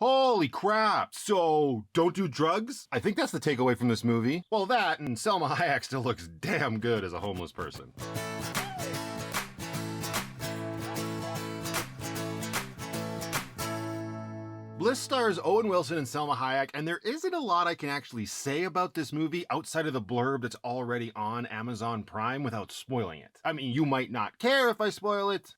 Holy crap! So, don't do drugs? I think that's the takeaway from this movie. Well, that and Selma Hayek still looks damn good as a homeless person. Bliss stars Owen Wilson and Selma Hayek, and there isn't a lot I can actually say about this movie outside of the blurb that's already on Amazon Prime without spoiling it. I mean, you might not care if I spoil it,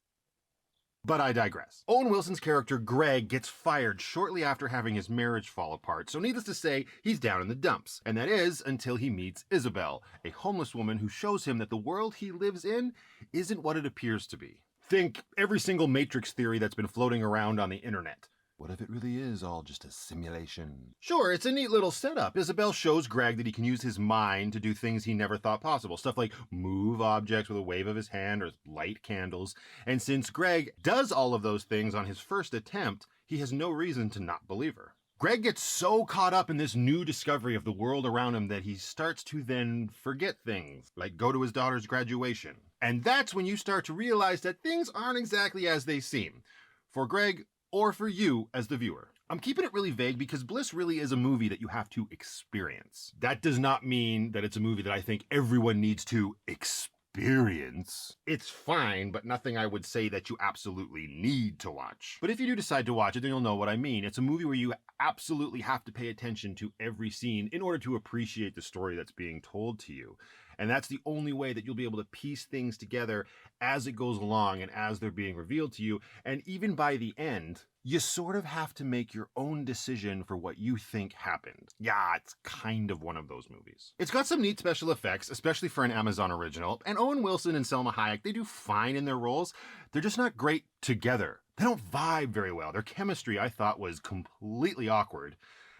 but I digress. Owen Wilson's character, Greg, gets fired shortly after having his marriage fall apart, so needless to say, he's down in the dumps. And that is until he meets Isabel, a homeless woman who shows him that the world he lives in isn't what it appears to be. Think every single Matrix theory that's been floating around on the internet. What if it really is all just a simulation? Sure, it's a neat little setup. Isabel shows Greg that he can use his mind to do things he never thought possible. Stuff like move objects with a wave of his hand or light candles. And since Greg does all of those things on his first attempt, he has no reason to not believe her. Greg gets so caught up in this new discovery of the world around him that he starts to then forget things, like go to his daughter's graduation. And that's when you start to realize that things aren't exactly as they seem. For Greg, or for you as the viewer. I'm keeping it really vague because Bliss really is a movie that you have to experience. That does not mean that it's a movie that I think everyone needs to experience. It's fine, but nothing I would say that you absolutely need to watch. But if you do decide to watch it, then you'll know what I mean. It's a movie where you absolutely have to pay attention to every scene in order to appreciate the story that's being told to you. And that's the only way that you'll be able to piece things together as it goes along and as they're being revealed to you. And even by the end, you sort of have to make your own decision for what you think happened. Yeah, it's kind of one of those movies. It's got some neat special effects, especially for an Amazon original. And Owen Wilson and Selma Hayek, they do fine in their roles. They're just not great together. They don't vibe very well. Their chemistry, I thought, was completely awkward.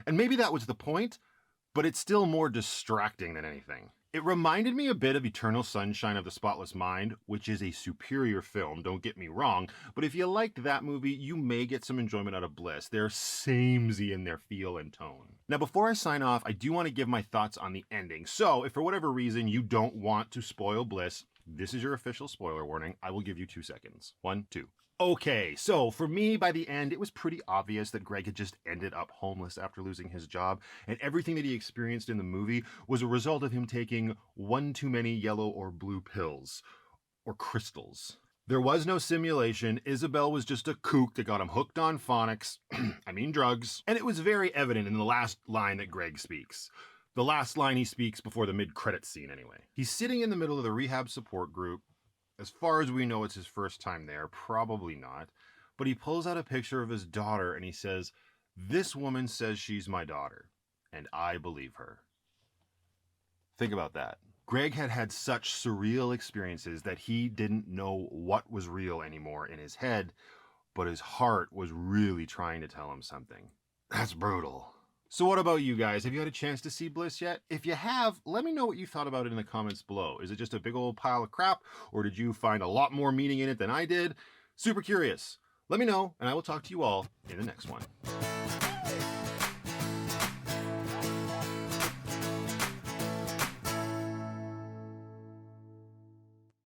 And maybe that was the point, but it's still more distracting than anything. It reminded me a bit of Eternal Sunshine of the Spotless Mind, which is a superior film, don't get me wrong, but if you liked that movie, you may get some enjoyment out of Bliss. They're samey in their feel and tone. Now, before I sign off, I do want to give my thoughts on the ending. So, if for whatever reason you don't want to spoil Bliss, this is your official spoiler warning. I will give you 2 seconds. 1, 2. Okay, so for me, by the end, it was pretty obvious that Greg had just ended up homeless after losing his job, and everything that he experienced in the movie was a result of him taking one too many yellow or blue pills. Or crystals. There was no simulation. Isabel was just a kook that got him hooked on phonics, I mean drugs, and it was very evident in the last line that Greg speaks. The last line he speaks before the mid-credits scene, anyway. He's sitting in the middle of the rehab support group. As far as we know, it's his first time there. Probably not. But he pulls out a picture of his daughter and he says, "This woman says she's my daughter, and I believe her." Think about that. Greg had had such surreal experiences that he didn't know what was real anymore in his head, but his heart was really trying to tell him something. That's brutal. So what about you guys? Have you had a chance to see Bliss yet? If you have, let me know what you thought about it in the comments below. Is it just a big old pile of crap, or did you find a lot more meaning in it than I did? Super curious. Let me know, and I will talk to you all in the next one.